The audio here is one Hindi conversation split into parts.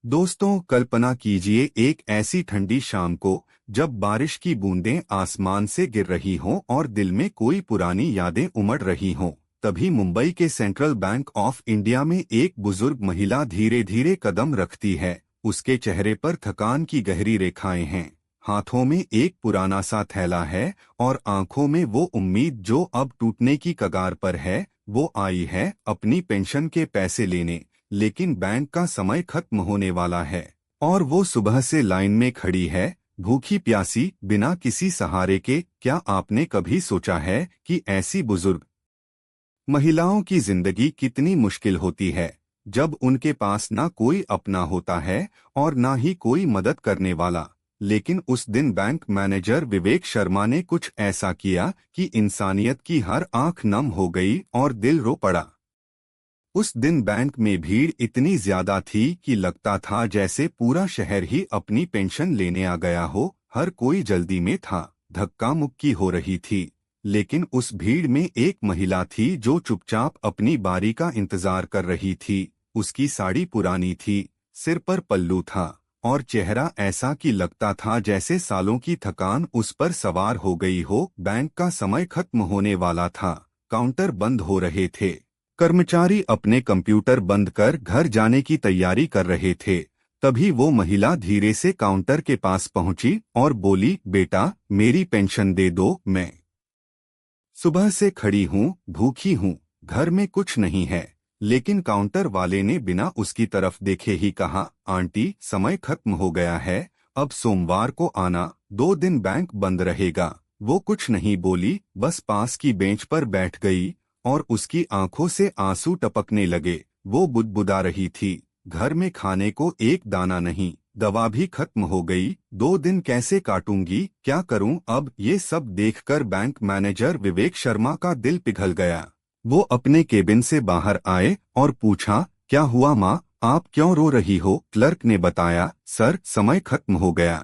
दोस्तों, कल्पना कीजिए एक ऐसी ठंडी शाम को जब बारिश की बूंदें आसमान से गिर रही हों और दिल में कोई पुरानी यादें उमड़ रही हों। तभी मुंबई के सेंट्रल बैंक ऑफ इंडिया में एक बुजुर्ग महिला धीरे धीरे कदम रखती है। उसके चेहरे पर थकान की गहरी रेखाएं हैं, हाथों में एक पुराना सा थैला है और आंखों में वो उम्मीद जो अब टूटने की कगार पर है। वो आई है अपनी पेंशन के पैसे लेने, लेकिन बैंक का समय खत्म होने वाला है और वो सुबह से लाइन में खड़ी है, भूखी प्यासी, बिना किसी सहारे के। क्या आपने कभी सोचा है कि ऐसी बुजुर्ग महिलाओं की जिंदगी कितनी मुश्किल होती है, जब उनके पास ना कोई अपना होता है और ना ही कोई मदद करने वाला। लेकिन उस दिन बैंक मैनेजर विवेक शर्मा ने कुछ ऐसा किया कि इंसानियत की हर आंख नम हो गई और दिल रो पड़ा। उस दिन बैंक में भीड़ इतनी ज्यादा थी कि लगता था जैसे पूरा शहर ही अपनी पेंशन लेने आ गया हो। हर कोई जल्दी में था, धक्का मुक्की हो रही थी। लेकिन उस भीड़ में एक महिला थी जो चुपचाप अपनी बारी का इंतजार कर रही थी। उसकी साड़ी पुरानी थी, सिर पर पल्लू था और चेहरा ऐसा कि लगता था जैसे सालों की थकान उस पर सवार हो गई हो। बैंक का समय खत्म होने वाला था, काउंटर बंद हो रहे थे, कर्मचारी अपने कंप्यूटर बंद कर घर जाने की तैयारी कर रहे थे। तभी वो महिला धीरे से काउंटर के पास पहुंची और बोली, बेटा, मेरी पेंशन दे दो। मैं सुबह से खड़ी हूँ, भूखी हूँ, घर में कुछ नहीं है। लेकिन काउंटर वाले ने बिना उसकी तरफ देखे ही कहा, आंटी, समय खत्म हो गया है, अब सोमवार को आना, 2 दिन बैंक बंद रहेगा। वो कुछ नहीं बोली, बस पास की बेंच पर बैठ गई और उसकी आंखों से आंसू टपकने लगे। वो बुदबुदा रही थी, घर में खाने को एक दाना नहीं, दवा भी खत्म हो गई, 2 दिन कैसे काटूंगी, क्या करूं अब। ये सब देखकर बैंक मैनेजर विवेक शर्मा का दिल पिघल गया। वो अपने केबिन से बाहर आए और पूछा, क्या हुआ माँ, आप क्यों रो रही हो। क्लर्क ने बताया, सर, समय खत्म हो गया,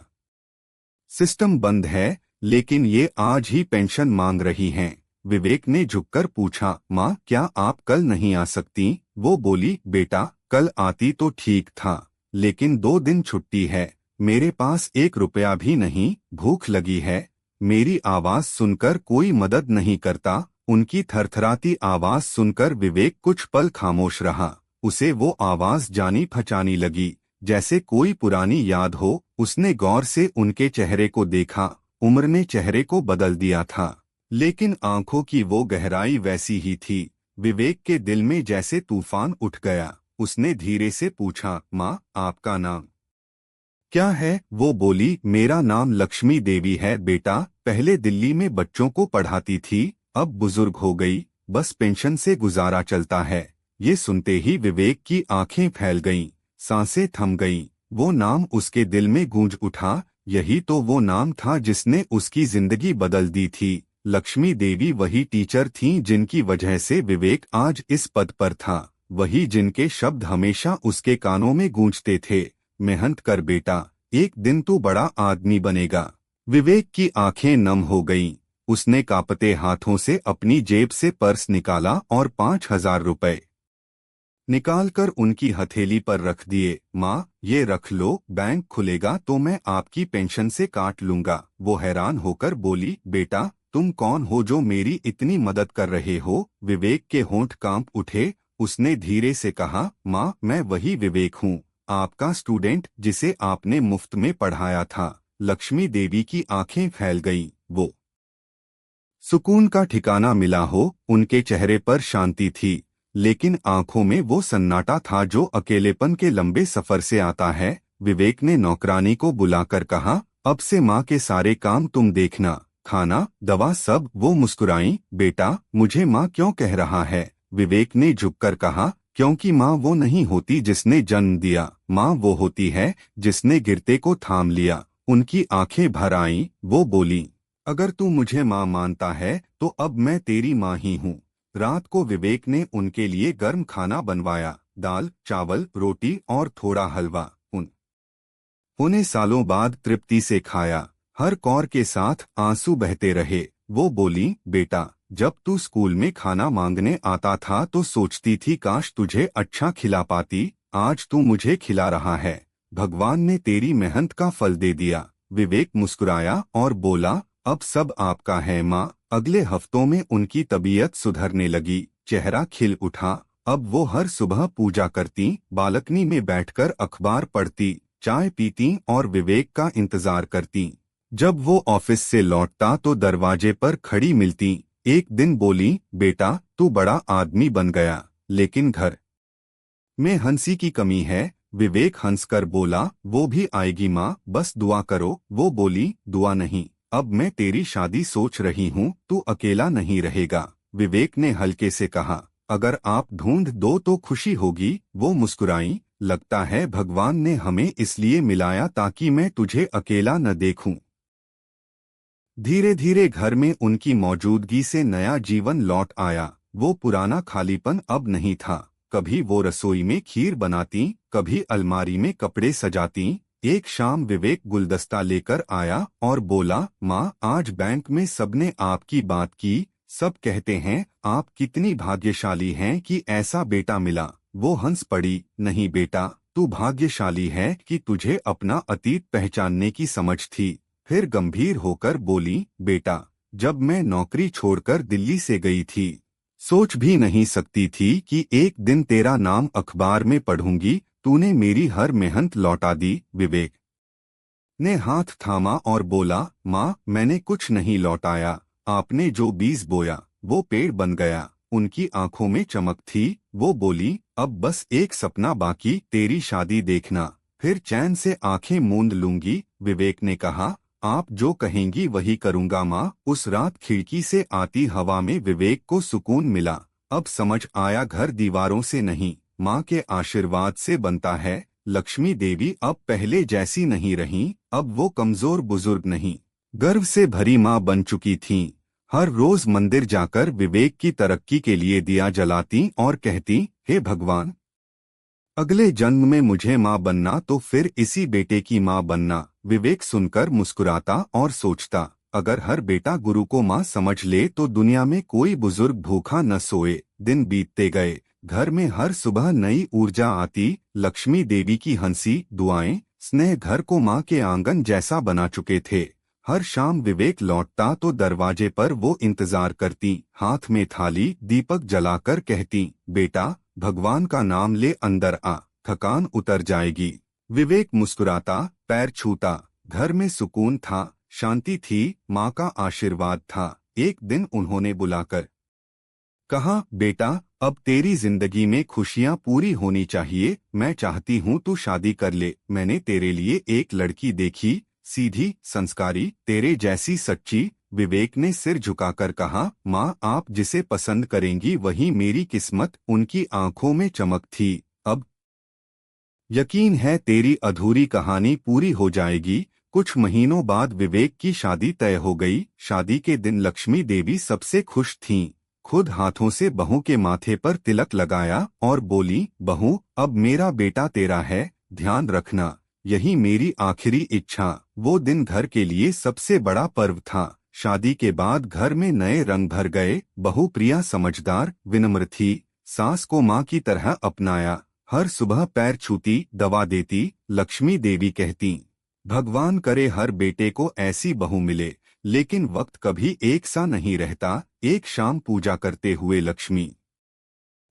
सिस्टम बंद है, लेकिन ये आज ही पेंशन मांग रही हैं। विवेक ने झुककर पूछा, माँ, क्या आप कल नहीं आ सकती। वो बोली, बेटा, कल आती तो ठीक था, लेकिन 2 दिन छुट्टी है, मेरे पास 1 रुपया भी नहीं, भूख लगी है। मेरी आवाज सुनकर कोई मदद नहीं करता। उनकी थरथराती आवाज सुनकर विवेक कुछ पल खामोश रहा। उसे वो आवाज जानी पहचानी लगी, जैसे कोई पुरानी याद हो। उसने गौर से उनके चेहरे को देखा। उम्र ने चेहरे को बदल दिया था, लेकिन आंखों की वो गहराई वैसी ही थी। विवेक के दिल में जैसे तूफान उठ गया। उसने धीरे से पूछा, माँ, आपका नाम क्या है। वो बोली, मेरा नाम लक्ष्मी देवी है बेटा, पहले दिल्ली में बच्चों को पढ़ाती थी, अब बुजुर्ग हो गई, बस पेंशन से गुजारा चलता है। ये सुनते ही विवेक की आंखें फैल गईं, सांसें थम गईं। वो नाम उसके दिल में गूंज उठा। यही तो वो नाम था जिसने उसकी जिंदगी बदल दी थी। लक्ष्मी देवी वही टीचर थीं जिनकी वजह से विवेक आज इस पद पर था, वही जिनके शब्द हमेशा उसके कानों में गूंजते थे, मेहनत कर बेटा, एक दिन तू बड़ा आदमी बनेगा। विवेक की आंखें नम हो गईं। उसने कांपते हाथों से अपनी जेब से पर्स निकाला और 5,000 रुपए निकालकर उनकी हथेली पर रख दिए। माँ, ये रख लो, बैंक खुलेगा तो मैं आपकी पेंशन से काट लूंगा। वो हैरान होकर बोली, बेटा, तुम कौन हो जो मेरी इतनी मदद कर रहे हो। विवेक के होंठ कांप उठे। उसने धीरे से कहा, माँ, मैं वही विवेक हूँ, आपका स्टूडेंट जिसे आपने मुफ्त में पढ़ाया था। लक्ष्मी देवी की आंखें फैल गईं। वो सुकून का ठिकाना मिला हो, उनके चेहरे पर शांति थी, लेकिन आंखों में वो सन्नाटा था जो अकेलेपन के लंबे सफर से आता है। विवेक ने नौकरानी को बुलाकर कहा, अब से माँ के सारे काम तुम देखना, खाना, दवा सब। वो मुस्कुराई, बेटा, मुझे माँ क्यों कह रहा है। विवेक ने झुककर कहा, क्योंकि माँ वो नहीं होती जिसने जन्म दिया, माँ वो होती है जिसने गिरते को थाम लिया। उनकी आंखें भर आईं। वो बोली, अगर तू मुझे माँ मानता है तो अब मैं तेरी माँ ही हूँ। रात को विवेक ने उनके लिए गर्म खाना बनवाया, दाल, चावल, रोटी और थोड़ा हलवा। उन्हें सालों बाद तृप्ति से खाया। हर कौर के साथ आंसू बहते रहे। वो बोली, बेटा, जब तू स्कूल में खाना मांगने आता था तो सोचती थी काश तुझे अच्छा खिला पाती, आज तू मुझे खिला रहा है। भगवान ने तेरी मेहनत का फल दे दिया। विवेक मुस्कुराया और बोला, अब सब आपका है माँ। अगले हफ्तों में उनकी तबीयत सुधरने लगी, चेहरा खिल उठा। अब वो हर सुबह पूजा करती, बालकनी में बैठकर अखबार पढ़ती, चाय पीती और विवेक का इंतजार करती। जब वो ऑफिस से लौटता तो दरवाजे पर खड़ी मिलती। एक दिन बोली, बेटा तू बड़ा आदमी बन गया, लेकिन घर में हंसी की कमी है। विवेक हंसकर बोला, वो भी आएगी माँ, बस दुआ करो। वो बोली, दुआ नहीं, अब मैं तेरी शादी सोच रही हूँ, तू अकेला नहीं रहेगा। विवेक ने हल्के से कहा, अगर आप ढूंढ दो तो खुशी होगी। वो मुस्कुराई, लगता है भगवान ने हमें इसलिए मिलाया ताकि मैं तुझे अकेला न देखूं। धीरे धीरे घर में उनकी मौजूदगी से नया जीवन लौट आया। वो पुराना खालीपन अब नहीं था। कभी वो रसोई में खीर बनाती, कभी अलमारी में कपड़े सजाती। एक शाम विवेक गुलदस्ता लेकर आया और बोला, माँ आज बैंक में सबने आपकी बात की। सब कहते हैं आप कितनी भाग्यशाली हैं कि ऐसा बेटा मिला। वो हंस पड़ी, नहीं बेटा, तू भाग्यशाली है कि तुझे अपना अतीत पहचानने की समझ थी। फिर गंभीर होकर बोली, बेटा जब मैं नौकरी छोड़कर दिल्ली से गई थी, सोच भी नहीं सकती थी कि एक दिन तेरा नाम अखबार में पढ़ूंगी। तूने मेरी हर मेहनत लौटा दी। विवेक ने हाथ थामा और बोला, माँ मैंने कुछ नहीं लौटाया, आपने जो बीज बोया वो पेड़ बन गया। उनकी आंखों में चमक थी। वो बोली, अब बस एक सपना बाकी, तेरी शादी देखना, फिर चैन से आंखें मूंद लूंगी। विवेक ने कहा, आप जो कहेंगी वही करूंगा माँ। उस रात खिड़की से आती हवा में विवेक को सुकून मिला। अब समझ आया, घर दीवारों से नहीं, माँ के आशीर्वाद से बनता है। लक्ष्मी देवी अब पहले जैसी नहीं रहीं। अब वो कमजोर बुजुर्ग नहीं, गर्व से भरी माँ बन चुकी थीं। हर रोज मंदिर जाकर विवेक की तरक्की के लिए दिया जलाती और कहती, हे भगवान, अगले जन्म में मुझे माँ बनना तो फिर इसी बेटे की माँ बनना। विवेक सुनकर मुस्कुराता और सोचता, अगर हर बेटा गुरु को माँ समझ ले तो दुनिया में कोई बुजुर्ग भूखा न सोए। दिन बीतते गए, घर में हर सुबह नई ऊर्जा आती। लक्ष्मी देवी की हंसी, दुआएं, स्नेह घर को माँ के आंगन जैसा बना चुके थे। हर शाम विवेक लौटता तो दरवाजे पर वो इंतजार करती, हाथ में थाली, दीपक जलाकर कहती, बेटा भगवान का नाम ले, अंदर आ, थकान उतर जाएगी। विवेक मुस्कुराता, पैर छूता। घर में सुकून था, शांति थी, माँ का आशीर्वाद था। एक दिन उन्होंने बुलाकर कहा, बेटा अब तेरी जिंदगी में खुशियाँ पूरी होनी चाहिए। मैं चाहती हूँ तू शादी कर ले। मैंने तेरे लिए एक लड़की देखी, सीधी, संस्कारी, तेरे जैसी सच्ची। विवेक ने सिर झुकाकर कहा, माँ आप जिसे पसंद करेंगी वही मेरी किस्मत। उनकी आंखों में चमक थी। अब यकीन है तेरी अधूरी कहानी पूरी हो जाएगी। कुछ महीनों बाद विवेक की शादी तय हो गई। शादी के दिन लक्ष्मी देवी सबसे खुश थीं। खुद हाथों से बहू के माथे पर तिलक लगाया और बोली, बहू अब मेरा बेटा तेरा है, ध्यान रखना, यही मेरी आखिरी इच्छा। वो दिन घर के लिए सबसे बड़ा पर्व था। शादी के बाद घर में नए रंग भर गए। बहू प्रिया समझदार, विनम्र थी। सास को माँ की तरह अपनाया। हर सुबह पैर छूती, दवा देती। लक्ष्मी देवी कहती, भगवान करे हर बेटे को ऐसी बहू मिले। लेकिन वक्त कभी एक सा नहीं रहता। एक शाम पूजा करते हुए लक्ष्मी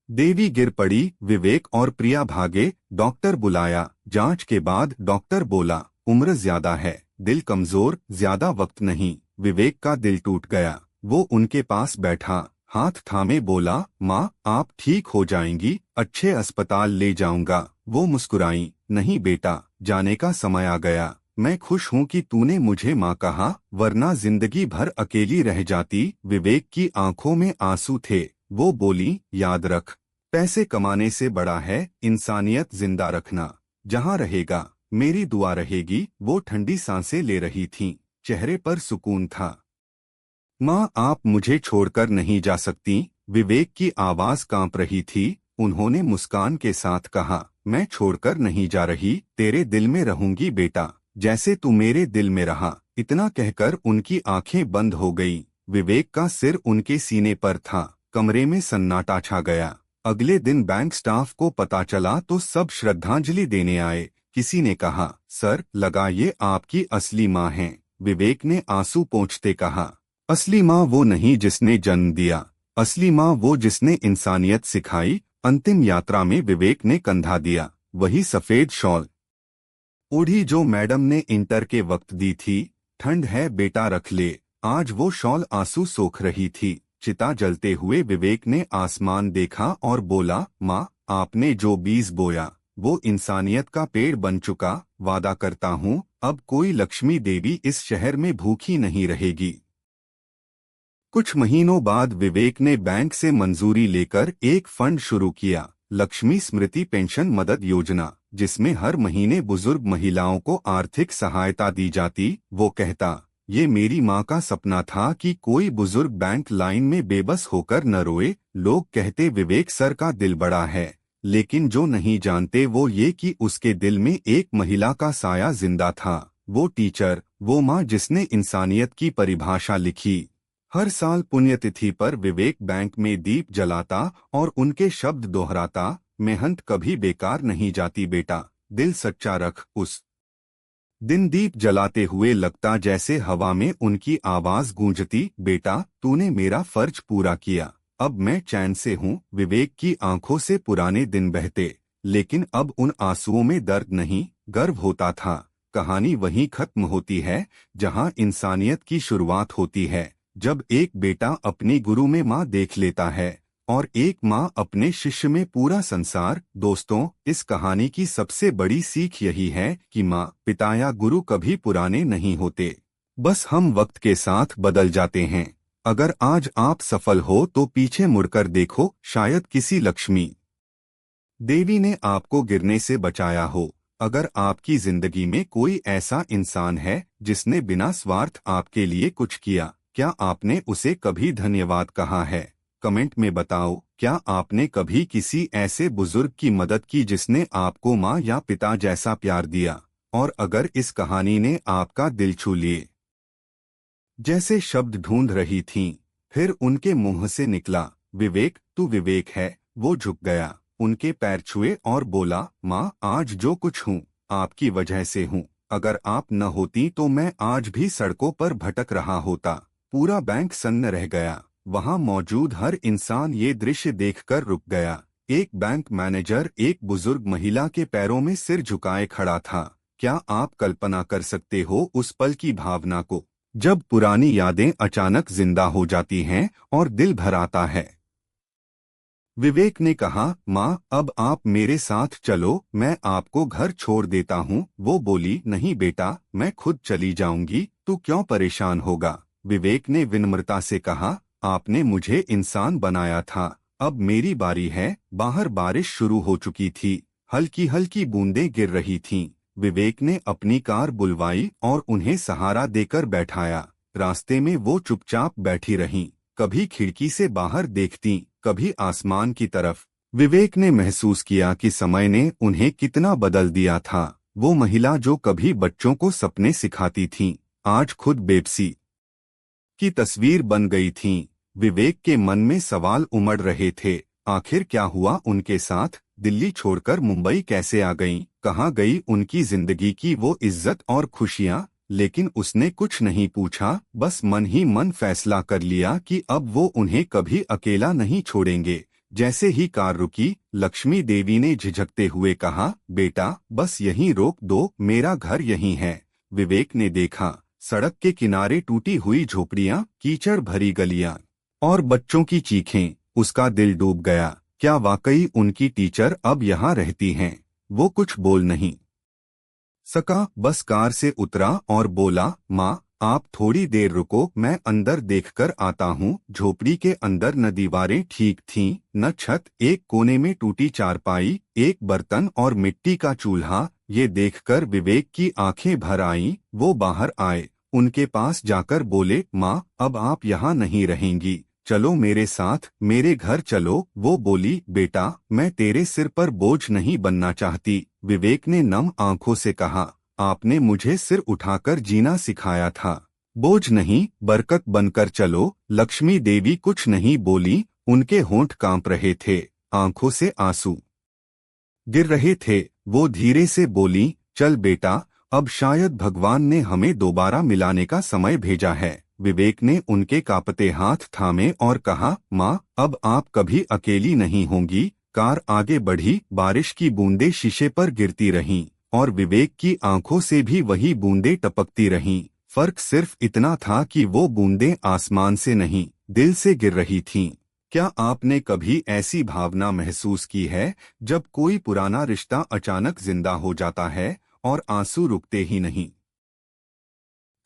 देवी गिर पड़ी। विवेक और प्रिया भागे, डॉक्टर बुलाया। जांच के बाद डॉक्टर बोला, उम्र ज्यादा है, दिल कमजोर, ज्यादा वक्त नहीं। विवेक का दिल टूट गया। वो उनके पास बैठा, हाथ थामे बोला, माँ आप ठीक हो जाएंगी, अच्छे अस्पताल ले जाऊंगा। वो मुस्कुराई, नहीं बेटा, जाने का समय आ गया। मैं खुश हूँ कि तूने मुझे माँ कहा, वरना जिंदगी भर अकेली रह जाती। विवेक की आंखों में आंसू थे। वो बोली, याद रख, पैसे कमाने से बड़ा है इंसानियत जिंदा रखना। जहाँ रहेगा मेरी दुआ रहेगी। वो ठंडी सांसें ले रही थीं, चेहरे पर सुकून था। माँ आप मुझे छोड़कर नहीं जा सकती। विवेक की आवाज कांप रही थी। उन्होंने मुस्कान के साथ कहा, मैं छोड़कर नहीं जा रही, तेरे दिल में रहूंगी बेटा, जैसे तू मेरे दिल में रहा। इतना कहकर उनकी आंखें बंद हो गईं। विवेक का सिर उनके सीने पर था। कमरे में सन्नाटा छा गया। अगले दिन बैंक स्टाफ को पता चला तो सब श्रद्धांजलि देने आए। किसी ने कहा, सर लगा ये आपकी असली माँ है। विवेक ने आंसू पोंछते कहा, असली माँ वो नहीं जिसने जन्म दिया, असली माँ वो जिसने इंसानियत सिखाई। अंतिम यात्रा में विवेक ने कंधा दिया, वही सफेद शॉल ओढ़ी जो मैडम ने इंटर के वक्त दी थी। ठंड है बेटा रख ले, आज वो शॉल आंसू सोख रही थी। चिता जलते हुए विवेक ने आसमान देखा और बोला, माँ आपने जो बीज बोया वो इंसानियत का पेड़ बन चुका। वादा करता हूँ अब कोई लक्ष्मी देवी इस शहर में भूखी नहीं रहेगी। कुछ महीनों बाद विवेक ने बैंक से मंजूरी लेकर एक फंड शुरू किया, लक्ष्मी स्मृति पेंशन मदद योजना, जिसमें हर महीने बुजुर्ग महिलाओं को आर्थिक सहायता दी जाती। वो कहता, ये मेरी माँ का सपना था कि कोई बुजुर्ग बैंक लाइन में बेबस होकर न रोए। लोग कहते विवेक सर का दिल बड़ा है, लेकिन जो नहीं जानते वो ये कि उसके दिल में एक महिला का साया जिंदा था। वो टीचर, वो माँ जिसने इंसानियत की परिभाषा लिखी। हर साल पुण्यतिथि पर विवेक बैंक में दीप जलाता और उनके शब्द दोहराता, मेहनत कभी बेकार नहीं जाती बेटा, दिल सच्चा रख। उस दिन दीप जलाते हुए लगता जैसे हवा में उनकी आवाज गूंजती, बेटा तूने मेरा फर्ज पूरा किया, अब मैं चैन से हूँ। विवेक की आंखों से पुराने दिन बहते, लेकिन अब उन आंसुओं में दर्द नहीं, गर्व होता था। कहानी वहीं खत्म होती है जहाँ इंसानियत की शुरुआत होती है, जब एक बेटा अपनी गुरु में माँ देख लेता है और एक माँ अपने शिष्य में पूरा संसार। दोस्तों, इस कहानी की सबसे बड़ी सीख यही है कि माँ, पिता या गुरु कभी पुराने नहीं होते, बस हम वक्त के साथ बदल जाते हैं। अगर आज आप सफल हो तो पीछे मुड़कर देखो, शायद किसी लक्ष्मी देवी ने आपको गिरने से बचाया हो। अगर आपकी जिंदगी में कोई ऐसा इंसान है जिसने बिना स्वार्थ आपके लिए कुछ किया, क्या आपने उसे कभी धन्यवाद कहा है? कमेंट में बताओ, क्या आपने कभी किसी ऐसे बुजुर्ग की मदद की जिसने आपको माँ या पिता जैसा प्यार दिया? और अगर इस कहानी ने आपका दिल छू लिए, जैसे शब्द ढूंढ रही थीं, फिर उनके मुंह से निकला, विवेक तू विवेक है, वो झुक गया, उनके पैर छुए और बोला, माँ आज जो कुछ हूँ आपकी वजह से हूँ। अगर आप न होती तो मैं आज भी सड़कों पर भटक रहा होता। पूरा बैंक सन्न रह गया। वहां मौजूद हर इंसान ये दृश्य देखकर रुक गया। एक बैंक मैनेजर एक बुजुर्ग महिला के पैरों में सिर झुकाए खड़ा था। क्या आप कल्पना कर सकते हो उस पल की भावना को, जब पुरानी यादें अचानक जिंदा हो जाती हैं और दिल भर आता है? विवेक ने कहा, माँ अब आप मेरे साथ चलो, मैं आपको घर छोड़ देता हूँ। वो बोली, नहीं बेटा, मैं खुद चली जाऊंगी, तू क्यों परेशान होगा? विवेक ने विनम्रता से कहा, आपने मुझे इंसान बनाया था, अब मेरी बारी है। बाहर बारिश शुरू हो चुकी थी, हल्की हल्की बूंदें गिर रही थीं। विवेक ने अपनी कार बुलवाई और उन्हें सहारा देकर बैठाया। रास्ते में वो चुपचाप बैठी रहीं, कभी खिड़की से बाहर देखती, कभी आसमान की तरफ। विवेक ने महसूस किया कि समय ने उन्हें कितना बदल दिया था। वो महिला जो कभी बच्चों को सपने सिखाती थी, आज खुद बेबसी की तस्वीर बन गई थीं। विवेक के मन में सवाल उमड़ रहे थे, आखिर क्या हुआ उनके साथ? दिल्ली छोड़कर मुंबई कैसे आ गईं? कहाँ गई उनकी जिंदगी की वो इज्जत और खुशियाँ? लेकिन उसने कुछ नहीं पूछा, बस मन ही मन फैसला कर लिया कि अब वो उन्हें कभी अकेला नहीं छोड़ेंगे। जैसे ही कार रुकी, लक्ष्मी देवी ने झिझकते हुए कहा, बेटा बस यहीं रोक दो, मेरा घर यहीं है। विवेक ने देखा, सड़क के किनारे टूटी हुई झोपड़ियां, कीचड़ भरी गलियां और बच्चों की चीखें। उसका दिल डूब गया। क्या वाकई उनकी टीचर अब यहाँ रहती हैं? वो कुछ बोल नहीं सका, बस कार से उतरा और बोला, माँ आप थोड़ी देर रुको, मैं अंदर देखकर आता हूँ। झोपड़ी के अंदर न दीवारें ठीक थीं, न छत। एक कोने में टूटी चारपाई, एक बर्तन और मिट्टी का चूल्हा। ये देखकर विवेक की आंखें भर आईं। वो बाहर आए, उनके पास जाकर बोले, माँ अब आप यहाँ नहीं रहेंगी, चलो मेरे साथ, मेरे घर चलो। वो बोली, बेटा मैं तेरे सिर पर बोझ नहीं बनना चाहती। विवेक ने नम आंखों से कहा, आपने मुझे सिर उठाकर जीना सिखाया था, बोझ नहीं बरकत बनकर चलो। लक्ष्मी देवी कुछ नहीं बोली, उनके होंठ कांप रहे थे, आंखों से आंसू गिर रहे थे। वो धीरे से बोली, चल बेटा, अब शायद भगवान ने हमें दोबारा मिलाने का समय भेजा है। विवेक ने उनके कांपते हाथ थामे और कहा, माँ, अब आप कभी अकेली नहीं होंगी। कार आगे बढ़ी, बारिश की बूंदें शीशे पर गिरती रहीं और विवेक की आंखों से भी वही बूंदें टपकती रहीं। फर्क सिर्फ इतना था कि वो बूंदें आसमान से नहीं, दिल से गिर रही थीं। क्या आपने कभी ऐसी भावना महसूस की है जब कोई पुराना रिश्ता अचानक जिंदा हो जाता है और आंसू रुकते ही नहीं?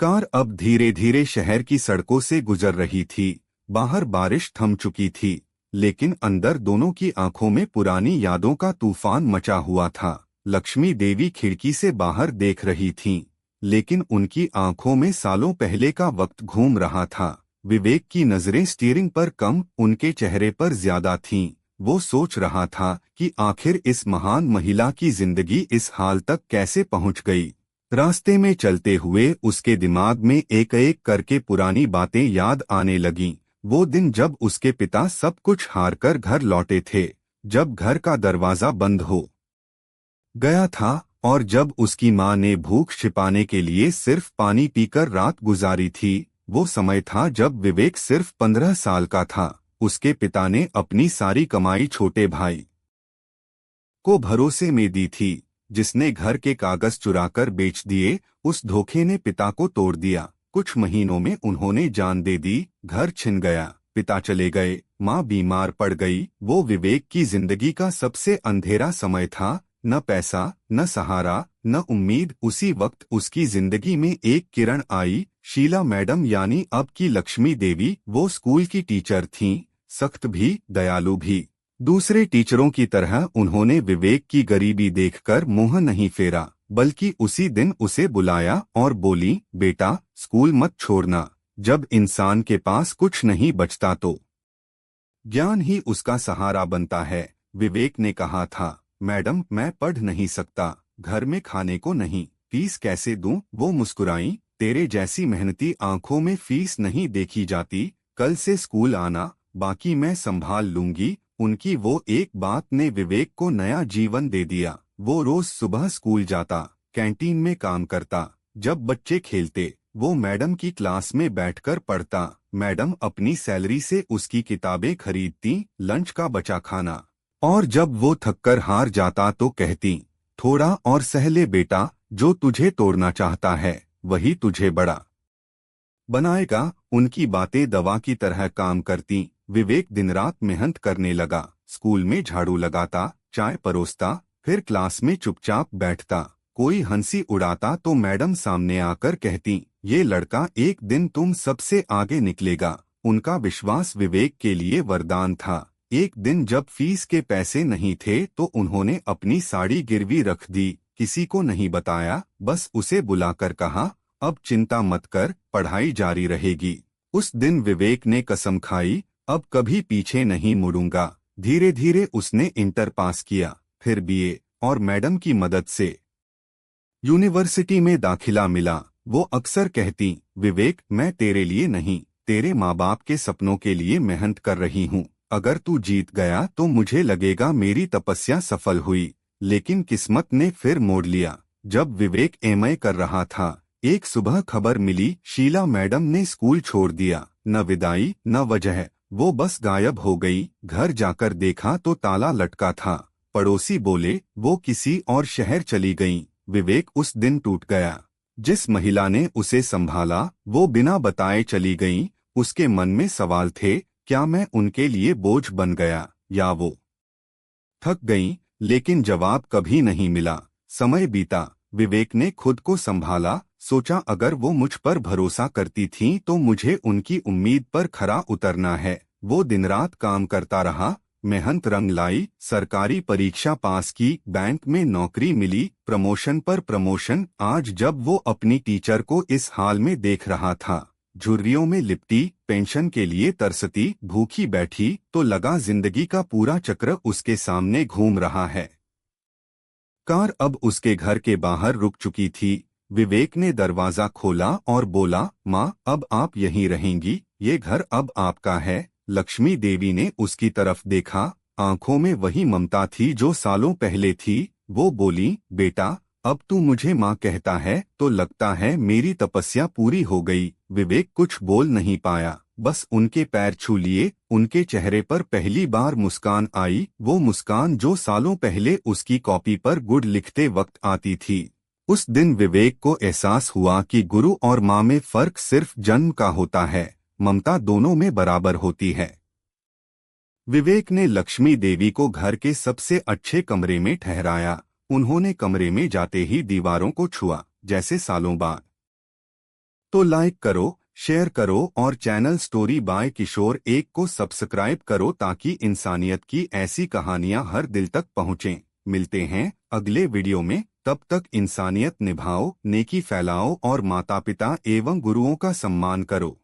कार अब धीरे धीरे शहर की सड़कों से गुजर रही थी। बाहर बारिश थम चुकी थी, लेकिन अंदर दोनों की आंखों में पुरानी यादों का तूफान मचा हुआ था। लक्ष्मी देवी खिड़की से बाहर देख रही थीं, लेकिन उनकी आंखों में सालों पहले का वक्त घूम रहा था। विवेक की नजरें स्टीयरिंग पर कम, उनके चेहरे पर ज्यादा थीं। वो सोच रहा था कि आखिर इस महान महिला की जिंदगी इस हाल तक कैसे पहुंच गई। रास्ते में चलते हुए उसके दिमाग में एक एक करके पुरानी बातें याद आने लगीं। वो दिन जब उसके पिता सब कुछ हारकर घर लौटे थे, जब घर का दरवाजा बंद हो गया था और जब उसकी माँ ने भूख छिपाने के लिए सिर्फ पानी पीकर रात गुजारी थी। वो समय था जब विवेक सिर्फ 15 साल का था। उसके पिता ने अपनी सारी कमाई छोटे भाई को भरोसे में दी थी, जिसने घर के कागज चुराकर बेच दिए। उस धोखे ने पिता को तोड़ दिया। कुछ महीनों में उन्होंने जान दे दी, घर छिन गया, पिता चले गए, माँ बीमार पड़ गई। वो विवेक की जिंदगी का सबसे अंधेरा समय था। न पैसा, न सहारा, न उम्मीद। उसी वक्त उसकी जिंदगी में एक किरण आई, शीला मैडम, यानी अब की लक्ष्मी देवी। वो स्कूल की टीचर थीं, सख्त भी, दयालु भी। दूसरे टीचरों की तरह उन्होंने विवेक की गरीबी देखकर मुंह नहीं फेरा, बल्कि उसी दिन उसे बुलाया और बोली, बेटा, स्कूल मत छोड़ना। जब इंसान के पास कुछ नहीं बचता तो ज्ञान ही उसका सहारा बनता है। विवेक ने कहा था, मैडम, मैं पढ़ नहीं सकता, घर में खाने को नहीं, फीस कैसे दूं? वो मुस्कुराई, तेरे जैसी मेहनती आंखों में फीस नहीं देखी जाती। कल से स्कूल आना, बाकी मैं संभाल लूंगी। उनकी वो एक बात ने विवेक को नया जीवन दे दिया। वो रोज सुबह स्कूल जाता, कैंटीन में काम करता। जब बच्चे खेलते, वो मैडम की क्लास में बैठकर पढ़ता। मैडम अपनी सैलरी से उसकी किताबें खरीदती, लंच का बचा खाना। और जब वो थककर हार जाता तो कहती, थोड़ा और सह ले बेटा, जो तुझे तोड़ना चाहता है वही तुझे बड़ा बनाएगा। उनकी बातें दवा की तरह काम करती। विवेक दिन रात मेहनत करने लगा। स्कूल में झाड़ू लगाता, चाय परोसता, फिर क्लास में चुपचाप बैठता। कोई हंसी उड़ाता तो मैडम सामने आकर कहती, ये लड़का एक दिन तुम सबसे आगे निकलेगा। उनका विश्वास विवेक के लिए वरदान था। एक दिन जब फीस के पैसे नहीं थे तो उन्होंने अपनी साड़ी गिरवी रख दी। किसी को नहीं बताया, बस उसे बुलाकर कहा, अब चिंता मत कर, पढ़ाई जारी रहेगी। उस दिन विवेक ने कसम खाई, अब कभी पीछे नहीं मुड़ूंगा। धीरे धीरे उसने इंटर पास किया, फिर बीए, और मैडम की मदद से यूनिवर्सिटी में दाखिला मिला। वो अक्सर कहती, विवेक, मैं तेरे लिए नहीं, तेरे माँ बाप के सपनों के लिए मेहनत कर रही हूँ। अगर तू जीत गया तो मुझे लगेगा मेरी तपस्या सफल हुई। लेकिन किस्मत ने फिर मोड़ लिया। जब विवेक एमए कर रहा था, एक सुबह खबर मिली, शीला मैडम ने स्कूल छोड़ दिया। न विदाई, न वजह, वो बस गायब हो गई। घर जाकर देखा तो ताला लटका था। पड़ोसी बोले, वो किसी और शहर चली गईं। विवेक उस दिन टूट गया। जिस महिला ने उसे संभाला, वो बिना बताए चली गईं। उसके मन में सवाल थे, क्या मैं उनके लिए बोझ बन गया, या वो थक गईं? लेकिन जवाब कभी नहीं मिला। समय बीता, विवेक ने खुद को संभाला। सोचा, अगर वो मुझ पर भरोसा करती थीं तो मुझे उनकी उम्मीद पर खरा उतरना है। वो दिन रात काम करता रहा, मेहनत रंग लाई। सरकारी परीक्षा पास की, बैंक में नौकरी मिली, प्रमोशन पर प्रमोशन। आज जब वो अपनी टीचर को इस हाल में देख रहा था, झुर्रियों में लिपटी, पेंशन के लिए तरसती, भूखी बैठी, तो लगा जिंदगी का पूरा चक्र उसके सामने घूम रहा है। कार अब उसके घर के बाहर रुक चुकी थी। विवेक ने दरवाजा खोला और बोला, माँ, अब आप यहीं रहेंगी, ये घर अब आपका है। लक्ष्मी देवी ने उसकी तरफ देखा, आंखों में वही ममता थी जो सालों पहले थी। वो बोली, बेटा, अब तू मुझे माँ कहता है तो लगता है मेरी तपस्या पूरी हो गई। विवेक कुछ बोल नहीं पाया, बस उनके पैर छू लिए। उनके चेहरे पर पहली बार मुस्कान आई, वो मुस्कान जो सालों पहले उसकी कॉपी पर गुड लिखते वक्त आती थी। उस दिन विवेक को एहसास हुआ कि गुरु और माँ में फर्क सिर्फ जन्म का होता है, ममता दोनों में बराबर होती है। विवेक ने लक्ष्मी देवी को घर के सबसे अच्छे कमरे में ठहराया। उन्होंने कमरे में जाते ही दीवारों को छुआ, जैसे सालों बाद। तो लाइक करो, शेयर करो और चैनल स्टोरी बाय किशोर एक को सब्सक्राइब करो ताकि इंसानियत की ऐसी कहानियां हर दिल तक पहुंचें। मिलते हैं अगले वीडियो में, तब तक इंसानियत निभाओ, नेकी फैलाओ और माता पिता एवं गुरुओं का सम्मान करो।